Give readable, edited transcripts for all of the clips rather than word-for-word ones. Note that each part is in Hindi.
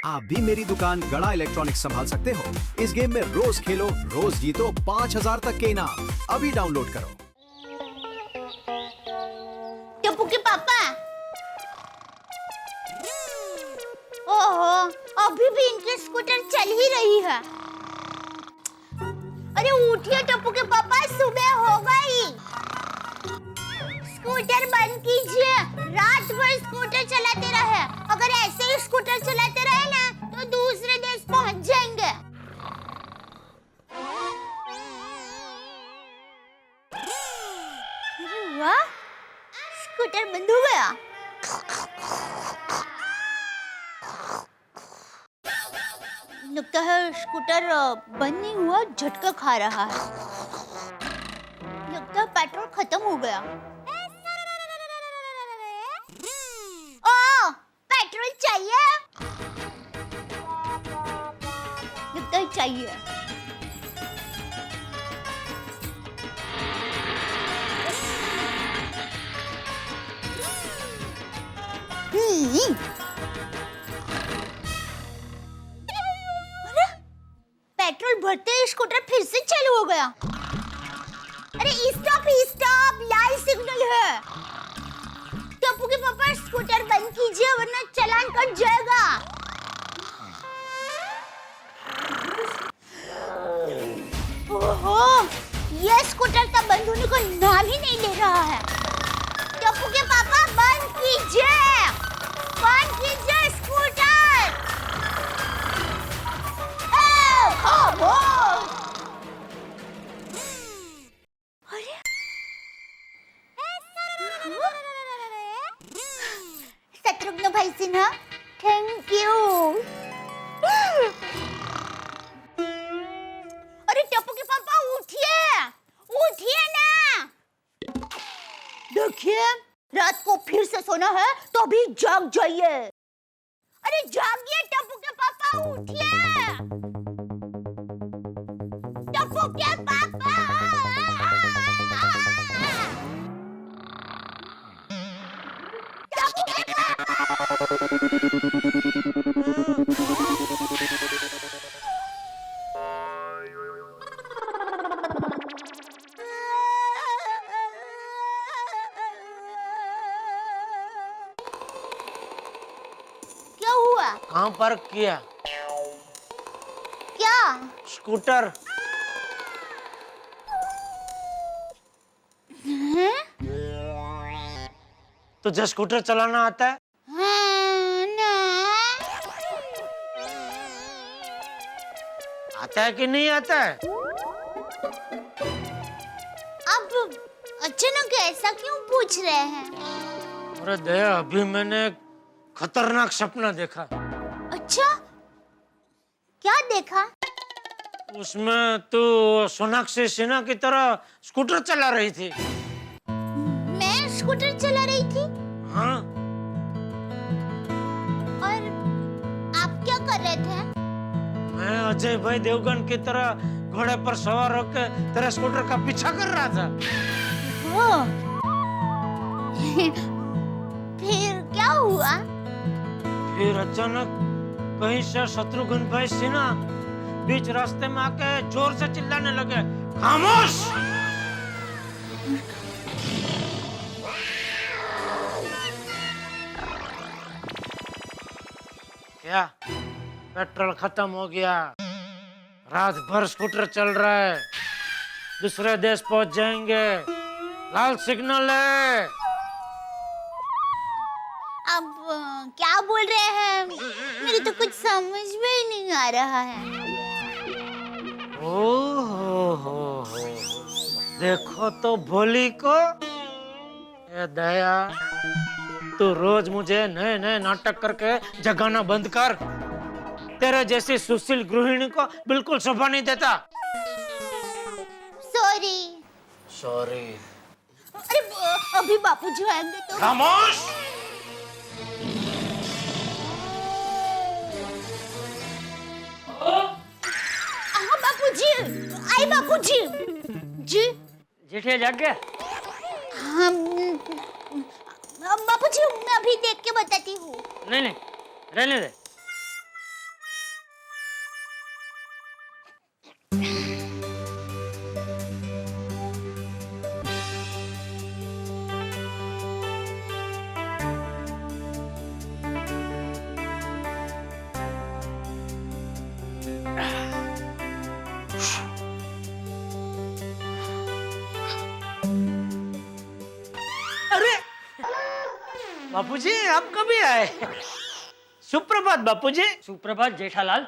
आप भी मेरी दुकान गड़ा इलेक्ट्रॉनिक्स संभाल सकते हो। इस गेम में रोज खेलो, रोज जीतो 5000 तक के इनाम। अभी डाउनलोड करो। टप्पू के पापा, ओहो, अभी भी इनकी स्कूटर चल ही रही है। अरे उठिए टप्पू के पापा, सुबह हो गई। स्कूटर बंद कीजिए, रात भर स्कूटर चलाते रहे। अगर ऐसे ही स्कूटर चलाते रहे ना तो दूसरे देश पहुंच जाएंगे। अरे वाह, स्कूटर बंद हो गया। लगता है स्कूटर बंद नहीं हुआ, झटका खा रहा है। लगता है पेट्रोल खत्म हो गया। ओ, पेट्रोल चाहिए? लगता है चाहिए। पेट्रोल भरते ही स्कूटर फिर से चालू हो गया। अरे स्टॉप स्टॉप, लाल सिग्नल है। टप्पू के पापा स्कूटर बंद कीजिए वरना चालान कट जाएगा। ओहो, ये स्कूटर तो बंद होने को नाम ही नहीं ले रहा है। टप्पू के पापा बंद कीजिए स्कूटर। अरे शत्रुघ्न भाई सिन्हा, थैंक यू। अरे टप्पू के पापा उठिए, उठिए ना। देखिए, रात को फिर से सोना है तो अभी जाग जाइए। अरे जागिए टप्पू के पापा, उठिए। टप्पू के पापा, टप्पू के क्या हुआ? कहाँ पार्क किया? क्या? स्कूटर। तुझे स्कूटर चलाना आता है? हाँ, ना। आता है कि नहीं आता है? अब अचानक ऐसा क्यों पूछ रहे हैं? अरे दया, अभी मैंने एक खतरनाक सपना देखा। अच्छा, क्या देखा? उसमें तू सोनाक्षी सिन्हा की तरह स्कूटर चला रही थी। मैं स्कूटर चला रही थी हाँ, और आप क्या कर रहे थे? मैं अजय भाई देवगन की तरह घोड़े पर सवार होकर तेरे स्कूटर का पीछा कर रहा था। ओह। फिर क्या हुआ? फिर अचानक कहीं से शत्रुघ्न भाई सिन्हा बीच रास्ते में आके जोर से चिल्लाने लगे, खामोश! क्या? पेट्रोल खत्म हो गया। रात भर स्कूटर चल रहा है। दूसरे देश पहुंच जाएंगे। लाल सिग्नल है। अब क्या बोल रहे हैं? मेरे तो कुछ समझ में ही नहीं आ रहा है। हो। देखो तो भोली को। ए दया, तू रोज मुझे नए नए नाटक करके जगाना बंद कर। तेरे जैसी सुशील गृहिणी को बिल्कुल शोभा नहीं देता। सॉरी। अरे अभी बापूजी आएंगे तो। खामोश! बापूजी, आई बापूजी। जी जेठिया जाग गया? हम बापूजी, मैं अभी देख के बताती हूँ। नहीं, रहने दे। अरे बापूजी, आप कभी आए? सुप्रभात बापूजी। सुप्रभात जेठालाल।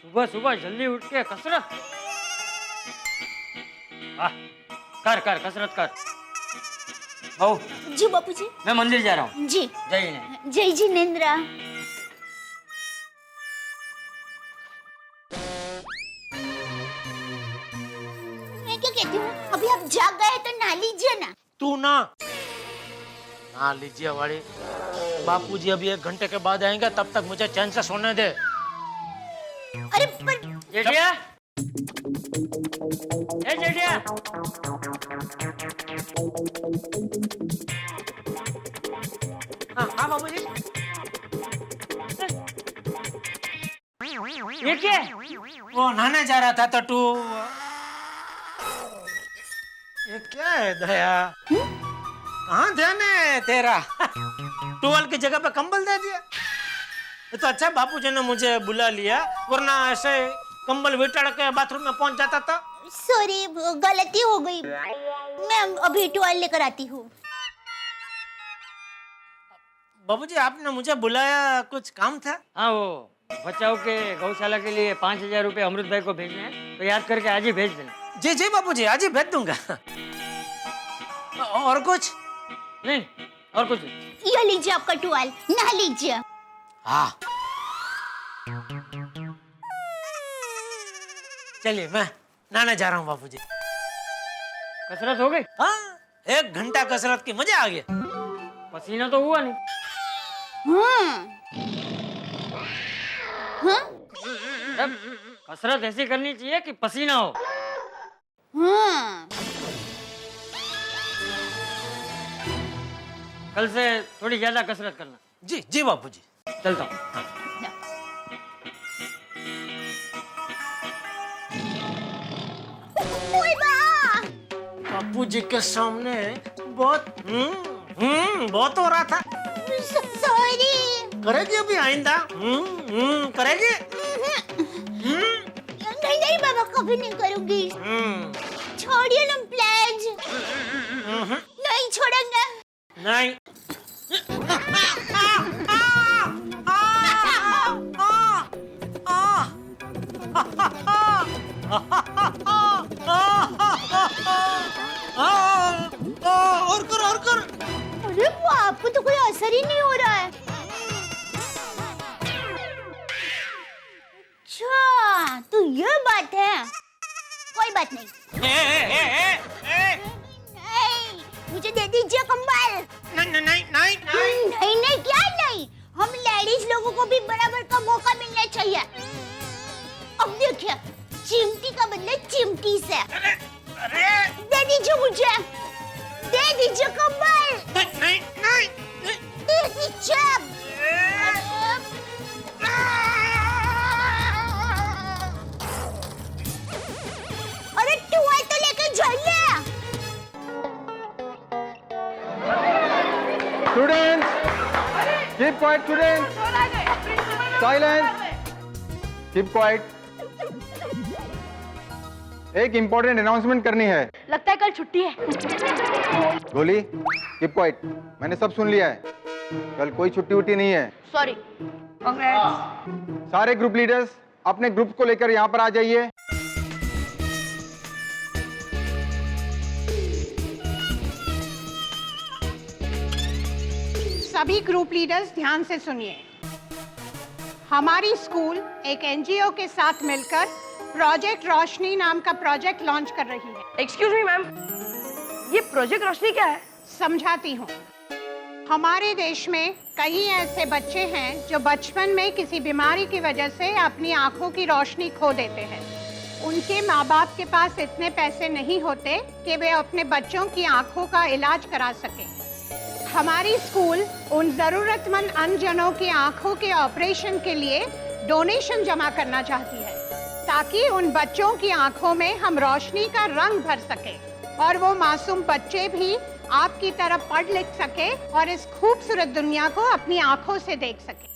सुबह सुबह जल्दी उठ के कसरत। कर कर कसरत कर। ओ जी बापूजी। मैं मंदिर जा रहा हूँ। जी जय हिंद। जय जिनेन्द्र। मैं क्या कहती हूँ, अभी आप जाग गए तो नहा लीजिए ना। तू ना लीजिए वाली। बापूजी अभी 1 घंटे के बाद आएंगे, तब तक मुझे चैन से सोने दे। अरे पर जेठिया, ए जेठिया। हाँ बाबूजी। ये क्या है? वो नहाने जा रहा था तो तू। ये क्या है दया? कहाँ ध्यान है तेरा? टूवल की जगह पे कंबल दे दिया। ये तो अच्छा बापूजी ने मुझे बुला लिया, वरना ऐसे कंबल विटाड़ के बाथरूम में पहुंच जाता था। सॉरी, गलती हो गई। मैं अभी टॉयल लेकर आती हूँ। बाबूजी आपने मुझे बुलाया, कुछ काम था? हाँ, वो बचाव के गौशाला के लिए 5000 रुपए अमृत भाई को भेजने हैं, तो याद करके आज ही भेज देना। जी जी बाबूजी, आज ही भेज दूंगा। और कुछ नहीं, और कुछ नहीं। ये लीजिए आपका टॉयल, नहा लीजिए। हाँ चलिए, मैं नहाने जा रहा हूँ बाबूजी। कसरत हो गई? हाँ, 1 घंटा कसरत की मजा आ गया। पसीना तो हुआ नहीं। अब कसरत ऐसी करनी चाहिए कि पसीना हो। कल से थोड़ी ज्यादा कसरत करना। जी जी बाबूजी। चलता हूँ। बापूजी के सामने बहुत बहुत हो रहा था। सॉरी। करेगी अभी आइंदा? करेगी? नहीं नहीं बाबा, कभी नहीं करूंगी। छोड़िए ना प्लीज। नहीं छोड़ेंगे। नहीं। और कर। अरे वो आपको तो कोई असर ही नहीं हो रहा है। अच्छा, तो ये बात है। कोई बात नहीं। नहीं, मुझे दे दीजिए कंबल। नहीं क्या नहीं, हम लेडीज लोगों को भी बराबर का मौका मिलना चाहिए। अब देखिए, चिमटी का बदले चिमटी से। दे दीजिए मुझे, दे दीजिए कंबल। नहीं। दे दीजिए। अरे टॉयल तो लेके जाइए। Students, keep quiet, students. Silence. Keep quiet. एक इम्पोर्टेंट अनाउंसमेंट करनी है। लगता है कल छुट्टी है। गोली, keep quiet. मैंने सब सुन लिया है। कल कोई छुट्टी उट्टी नहीं है। सॉरी। कांग्रेट्स। सारे ग्रुप लीडर्स अपने ग्रुप को लेकर यहाँ पर आ जाइए। सभी ग्रुप लीडर्स ध्यान से सुनिए। हमारी स्कूल एक एनजीओ के साथ मिलकर प्रोजेक्ट रोशनी नाम का प्रोजेक्ट लॉन्च कर रही है। एक्सक्यूज मी मैम, ये प्रोजेक्ट रोशनी क्या है? समझाती हूँ। हमारे देश में कई ऐसे बच्चे हैं जो बचपन में किसी बीमारी की वजह से अपनी आंखों की रोशनी खो देते हैं। उनके माँ बाप के पास इतने पैसे नहीं होते कि वे अपने बच्चों की आंखों का इलाज करा सकें। हमारी स्कूल उन जरूरतमंद अंधजनों की आंखों के ऑपरेशन के लिए डोनेशन जमा करना चाहती है ताकि उन बच्चों की आंखों में हम रोशनी का रंग भर सके और वो मासूम बच्चे भी आपकी तरह पढ़ लिख सके और इस खूबसूरत दुनिया को अपनी आंखों से देख सके।